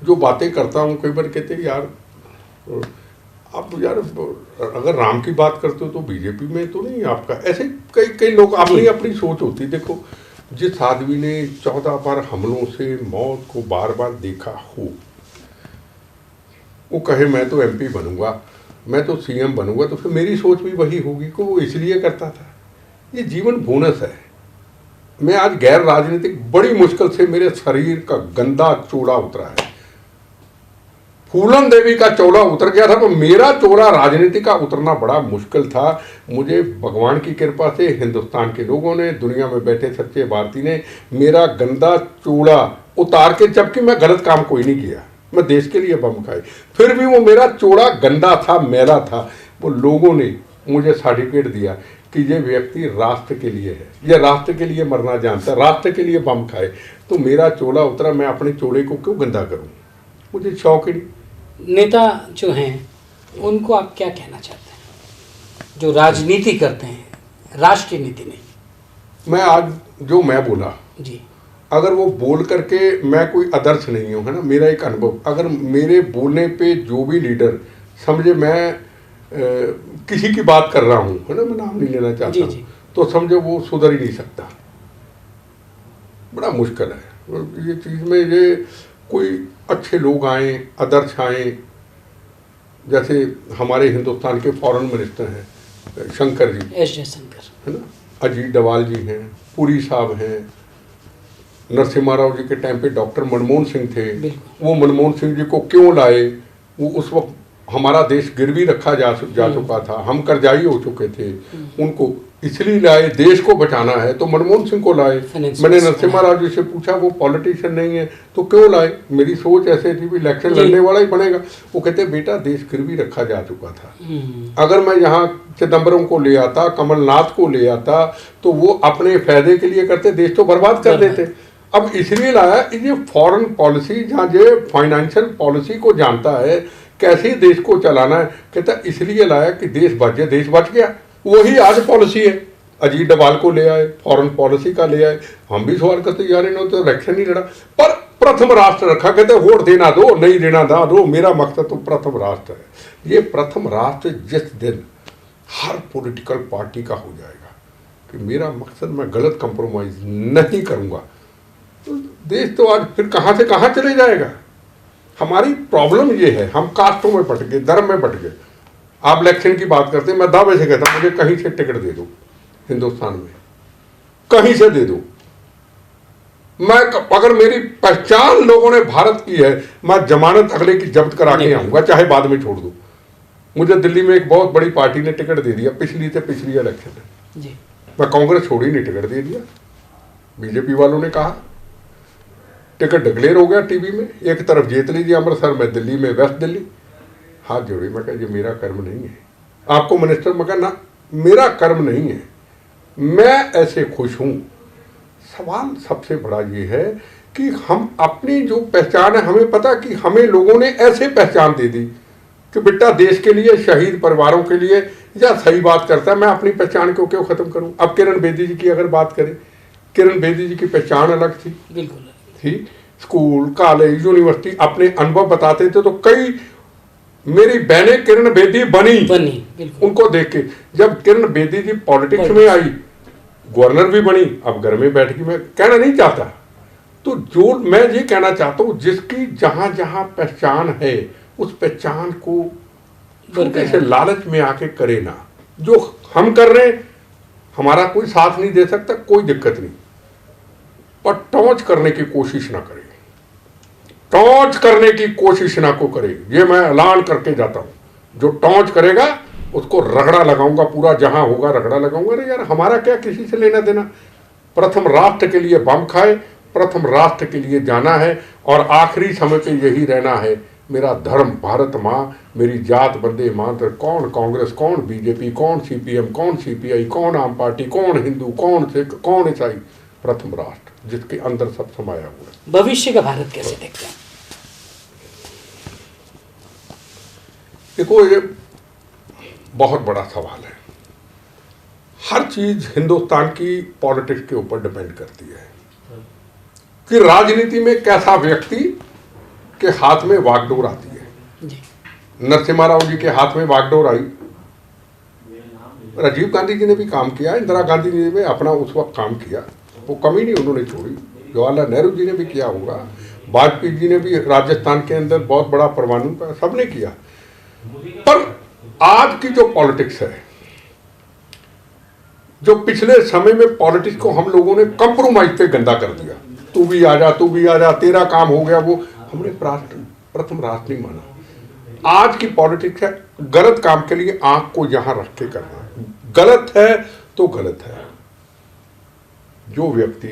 जो बातें करता हूँ, कई बार कहते हैं यार आप यार अगर राम की बात करते हो तो बीजेपी में तो नहीं आपका। ऐसे कई लोग, अपनी अपनी सोच होती। देखो, जिस आदमी ने 14 बार हमलों से मौत को बार बार देखा हो, वो कहे मैं तो एमपी बनूंगा, मैं तो सीएम बनूंगा, तो फिर मेरी सोच भी वही होगी कि वो इसलिए करता था। ये जीवन बोनस है, मैं आज गैर राजनीतिक बड़ी मुश्किल से मेरे शरीर का गंदा चोला उतरा है। फूलन देवी का चोला उतर गया था, तो मेरा चोला राजनीति का उतरना बड़ा मुश्किल था। मुझे भगवान की कृपा से, हिंदुस्तान के लोगों ने, दुनिया में बैठे सच्चे भारतीय ने मेरा गंदा चोला उतार के, जबकि मैं गलत काम कोई नहीं किया, मैं देश के लिए बम खाए, फिर भी वो मेरा चोला गंदा था, मैला था। वो लोगों ने मुझे सर्टिफिकेट दिया कि ये व्यक्ति राष्ट्र के लिए है, ये राष्ट्र के लिए मरना जानता है, राष्ट्र के लिए बम खाए। तो मेरा चोला उतरा, मैं अपने चोले को क्यों गंदा करूं? मुझे शौक ही नहीं। नेता जो हैं उनको आप क्या कहना चाहते हैं जो राजनीति करते हैं, राष्ट्रीय नीति नहीं? मैं आज जो मैं बोला जी, अगर वो बोल करके, मैं कोई आदर्श नहीं हूँ, है ना, मेरा एक अनुभव, अगर मेरे बोलने पे जो भी लीडर समझे मैं किसी की बात कर रहा हूँ, है ना, मैं नाम नहीं लेना चाहता हूँ, तो समझे वो सुधर ही नहीं सकता। बड़ा मुश्किल है ये चीज़ में। ये कोई अच्छे लोग आए, आदर्श आए, जैसे हमारे हिंदुस्तान के फॉरेन मिनिस्टर हैं शंकर जी, एस जयशंकर, है ना, अजीत डवाल जी हैं, पुरी साहब हैं, नरसिम्हा राव जी के टाइम पे डॉक्टर मनमोहन सिंह थे। वो मनमोहन सिंह जी को क्यों लाए? वो उस वक्त हमारा देश गिरवी रखा जा चुका था, हम कर्जाई हो चुके थे, उनको इसलिए लाए, देश को बचाना है तो मनमोहन सिंह को लाए। मैंने नरसिम्हा राव जी से पूछा, वो पॉलिटिशियन नहीं है तो क्यों लाए? मेरी सोच ऐसे थी भी इलेक्शन लड़ने वाला ही बनेगा। वो कहते बेटा देश गिरवी रखा जा चुका था, अगर मैं यहाँ चिदम्बरम को ले आता, कमलनाथ को ले आता, तो वो अपने फायदे के लिए करते, देश तो बर्बाद कर देते। अब इसलिए लाया, ये फॉरेन पॉलिसी, जहाँ ये फाइनेंशियल पॉलिसी को जानता है, कैसे देश को चलाना है, कहता इसलिए लाया कि देश बच गया, देश बच गया। वही आज पॉलिसी है। अजीत डवाल को ले आए, फॉरेन पॉलिसी का ले आए, हम भी सवाल करते यार इन्होंने तो इलेक्शन नहीं लड़ा, पर प्रथम राष्ट्र रखा, कहते वोट देना दो, नहीं देना ना दो, मेरा मकसद तो प्रथम राष्ट्र है। ये प्रथम राष्ट्र जिस दिन हर पॉलिटिकल पार्टी का हो जाएगा कि मेरा मकसद, मैं गलत कंप्रोमाइज नहीं करूंगा, तो देश तो आज फिर कहाँ से कहाँ चले जाएगा। हमारी प्रॉब्लम ये है, हम कास्टों में बट गए, धर्म में बट गए। आप इलेक्शन की बात करते हैं, मैं दावे से कहता हूं मुझे कहीं से टिकट दे दो, हिंदुस्तान में कहीं से दे दो, मैं अगर मेरी पहचान लोगों ने भारत की है, मैं जमानत अगले की जब्त करा के आऊंगा, चाहे बाद में छोड़ दो। मुझे दिल्ली में एक बहुत बड़ी पार्टी ने टिकट दे दिया, पिछली इलेक्शन में, मैं कांग्रेस छोड़ी नहीं, टिकट दे दिया। बीजेपी वालों ने कहा टिकट डिक्लेयर हो गया टीवी में, एक तरफ जीत लीजिए अमृतसर में, दिल्ली में वेस्ट दिल्ली। हाथ जोड़ी, मैं कहा ये मेरा कर्म नहीं है। आपको मिनिस्टर, मैं कहा ना मेरा कर्म नहीं है, मैं ऐसे खुश हूं। सवाल सबसे बड़ा ये है कि हम अपनी जो पहचान है, हमें पता कि हमें लोगों ने ऐसे पहचान दे दी कि बेटा देश के लिए, शहीद परिवारों के लिए, या सही बात करता है, मैं अपनी पहचान को क्यों खत्म करूं। अब किरण बेदी जी की अगर बात करें, किरण बेदी जी की पहचान अलग थी, बिल्कुल थी, स्कूल, कॉलेज, यूनिवर्सिटी अपने अनुभव बताते थे, तो कई मेरी बहनें किरण बेदी बनी उनको देख के। जब किरण बेदी जी पॉलिटिक्स में आई, गवर्नर भी बनी, अब घर में बैठ के, मैं कहना नहीं चाहता, तो जो मैं ये कहना चाहता हूँ, जिसकी जहां जहां पहचान है, उस पहचान को कैसे लालच में आके करे ना। जो हम कर रहे हैं, हमारा कोई साथ नहीं दे सकता, कोई दिक्कत नहीं, पर टॉर्च करने की कोशिश ना करें, टॉर्च करने की कोशिश ना को करे। ये मैं ऐलान करके जाता हूं, जो टॉर्च करेगा उसको रगड़ा लगाऊंगा, पूरा जहां होगा रगड़ा लगाऊंगा। अरे यार हमारा क्या किसी से लेना देना। प्रथम राष्ट्र के लिए बम खाए, प्रथम राष्ट्र के लिए जाना है, और आखिरी समय पे यही रहना है। मेरा धर्म भारत माँ, मेरी जात बंदे मातृ। कौन कांग्रेस, कौन बीजेपी, कौन सीपीएम, कौन सीपीआई, कौन आम पार्टी, कौन हिंदू, कौन सिख, कौन ईसाई, प्रथम राष्ट्र जिसके अंदर सब समाया हुआ है। भविष्य का भारत कैसे देखते हैं? देखो ये बहुत बड़ा सवाल है। हर चीज हिंदुस्तान की पॉलिटिक्स के ऊपर डिपेंड करती है कि राजनीति में कैसा व्यक्ति के हाथ में वागडोर आती है। नरसिम्हा राव जी के हाथ में वागडोर आई, राजीव गांधी जी ने भी काम किया, इंदिरा गांधी जी ने भी अपना उस वक्त काम किया, वो कमी नहीं उन्होंने छोड़ी। जवाहरलाल नेहरू जी ने भी किया होगा, वाजपेयी जी ने भी राजस्थान के अंदर बहुत बड़ा परमाणु, सबने किया। पर आज की जो पॉलिटिक्स है, जो पिछले समय में पॉलिटिक्स को हम लोगों ने कंप्रोमाइज पे गंदा कर दिया, तू भी आ जा, तू भी आ जा, तेरा काम हो गया, वो हमने प्रथम राष्ट्र नहीं माना। आज की पॉलिटिक्स है गलत काम के लिए आंख को यहां रख के करना, गलत है तो गलत है। जो व्यक्ति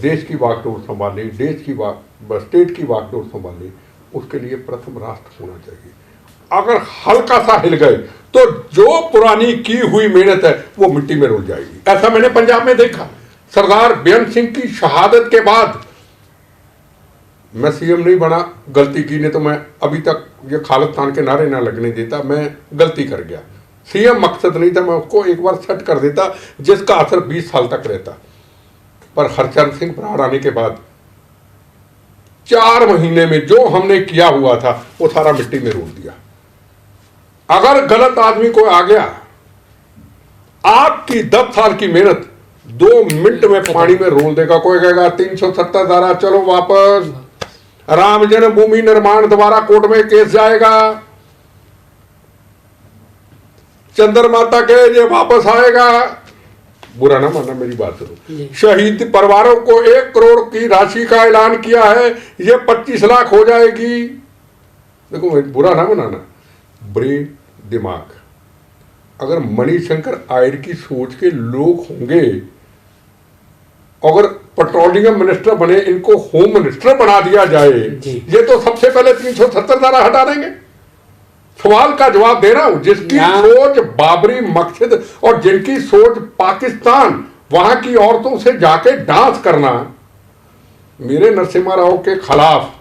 देश की बागडोर संभाले, देश की स्टेट की बागडोर संभाले, उसके लिए प्रथम राष्ट्र होना चाहिए। अगर हल्का सा हिल गए तो जो पुरानी की हुई मेहनत है वो मिट्टी में रुल जाएगी। ऐसा मैंने पंजाब में देखा। सरदार बेअंत सिंह की शहादत के बाद मैं सीएम नहीं बना, गलती की, नहीं तो मैं अभी तक ये खालिस्तान के नारे ना लगने देता। मैं गलती कर गया, सीएम मकसद नहीं था, मैं उसको एक बार सेट कर देता जिसका असर 20 साल तक रहता। पर हरचंद सिंह बराड़ आने के बाद 4 महीने में जो हमने किया हुआ था वो सारा मिट्टी में रोल दिया। अगर गलत आदमी कोई आ गया, आपकी 10 साल की मेहनत 2 मिनट में पानी में रोल देगा। कोई कहेगा 370 धारा, चलो वापस, राम जन्मभूमि निर्माण दोबारा कोर्ट में केस जाएगा, चंद्रमाता के ये वापस आएगा। बुरा ना मानना, मेरी बात सुनो। शहीद परिवारों को 1 करोड़ की राशि का ऐलान किया है, ये 25 लाख हो जाएगी। देखो बुरा ना बनाना, ब्रेन, दिमाग। अगर मणिशंकर आयर की सोच के लोग होंगे, अगर पेट्रोलियम मिनिस्टर बने, इनको होम मिनिस्टर बना दिया जाए, ये तो सबसे पहले 370 धारा हटा देंगे। सवाल का जवाब दे रहा हूं, जिसकी सोच बाबरी मस्जिद और जिनकी सोच पाकिस्तान, वहां की औरतों से जाके डांस करना, मेरे नरसिम्हा राव के खिलाफ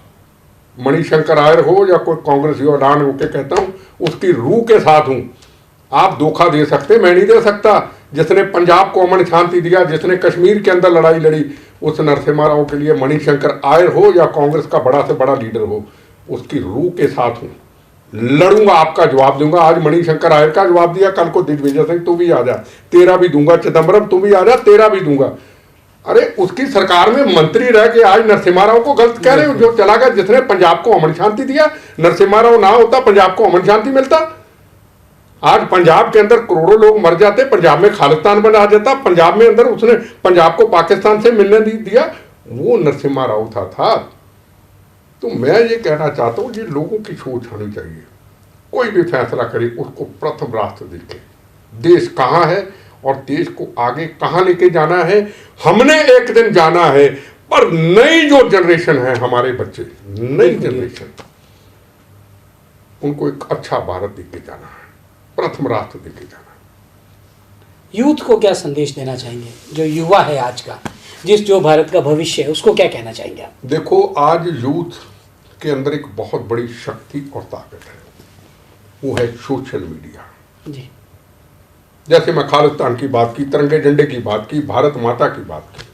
मणिशंकर आयर हो या कोई कांग्रेस हो, डान होके कहता हूं, उसकी रूह के साथ हूं। आप धोखा दे सकते, मैं नहीं दे सकता। जिसने पंजाब को अमन शांति दिया, जिसने कश्मीर के अंदर लड़ाई लड़ी, उस नरसिम्हा राव के लिए मणिशंकर आयर हो या कांग्रेस का बड़ा से बड़ा लीडर हो, उसकी रूह के साथ हूं, लड़ूंगा, आपका जवाब दूंगा। आज मणिशंकर आयर का जवाब दिया, कल को दिग्विजय सिंह तू भी आ जा, तेरा भी दूंगा, चिदम्बरम तू भी आ जा, तेरा भी दूंगा। अरे उसकी सरकार में मंत्री रह के आज नरसिम्हा राव को गलत कह रहे हो। जो चला गया, जिसने पंजाब को अमन शांति दिया, नरसिम्हा राव ना होता पंजाब को अमन शांति मिलता। आज पंजाब के अंदर करोड़ों लोग मर जाते, पंजाब में खालिस्तान बना जाता, पंजाब में अंदर उसने पंजाब को पाकिस्तान से मिलने दिया, वो नरसिम्हा राव था। तो मैं ये कहना चाहता हूं, ये लोगों की सोच होनी चाहिए। कोई भी फैसला करे उसको प्रथम राष्ट्र देखे, देश कहाँ है और देश को आगे कहाँ लेके जाना है। हमने एक दिन जाना है, पर नई जो जनरेशन है, हमारे बच्चे, नई जनरेशन, उनको एक अच्छा भारत देके जाना है, प्रथम राष्ट्र देके जाना है। यूथ को क्या संदेश देना चाहेंगे, जो युवा है आज का, जो भारत का भविष्य है, उसको क्या कहना चाहेंगे आप? देखो, आज यूथ के अंदर एक बहुत बड़ी शक्ति और ताकत है, वो है सोशल मीडिया जी। जैसे मैं खालिस्तान की बात की, तिरंगे झंडे की बात की, भारत माता की बात की,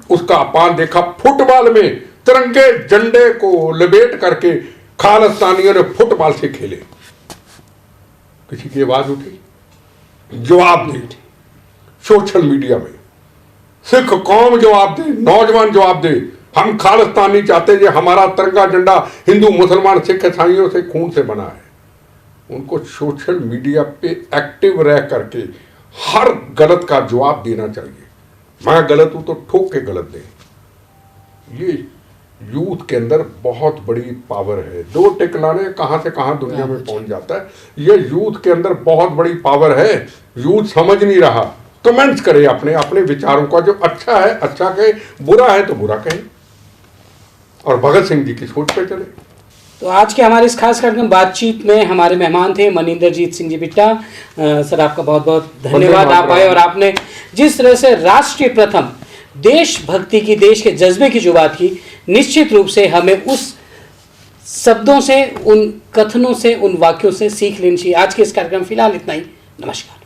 उसका अपान देखा। फुटबॉल में तिरंगे झंडे को लपेट करके खालिस्तानियों ने फुटबॉल से खेले, किसी की आवाज उठी, जवाब दे। सोशल मीडिया में सिख कौम जवाब दे, नौजवान जवाब दे, हम खालिस्तान नहीं चाहते, ये हमारा तिरंगा झंडा हिंदू मुसलमान सिख ईसाइयों से खून से बना है। उनको सोशल मीडिया पे एक्टिव रह करके हर गलत का जवाब देना चाहिए। मैं गलत हूं तो ठोक के गलत दे। ये यूथ के अंदर बहुत बड़ी पावर है। 2 टिक लाने कहां से कहां दुनिया में पहुंच जाता है। ये यूथ के अंदर बहुत बड़ी पावर है। यूथ समझ नहीं रहा। कमेंट्स करे अपने अपने विचारों का, जो अच्छा है अच्छा कहे, बुरा है तो बुरा कहे, और भगत सिंह जी की सोच पे चले। तो आज के हमारे इस खास कार्यक्रम बातचीत में हमारे मेहमान थे मनिंदरजीत सिंह जी बिट्टा। सर, आपका बहुत बहुत धन्यवाद। आप आए और आपने जिस तरह से राष्ट्रीय प्रथम, देशभक्ति की, देश के जज्बे की जो बात की, निश्चित रूप से हमें उस शब्दों से, उन कथनों से, उन वाक्यों से सीख लेनी चाहिए। आज के इस कार्यक्रम फिलहाल इतना ही। नमस्कार।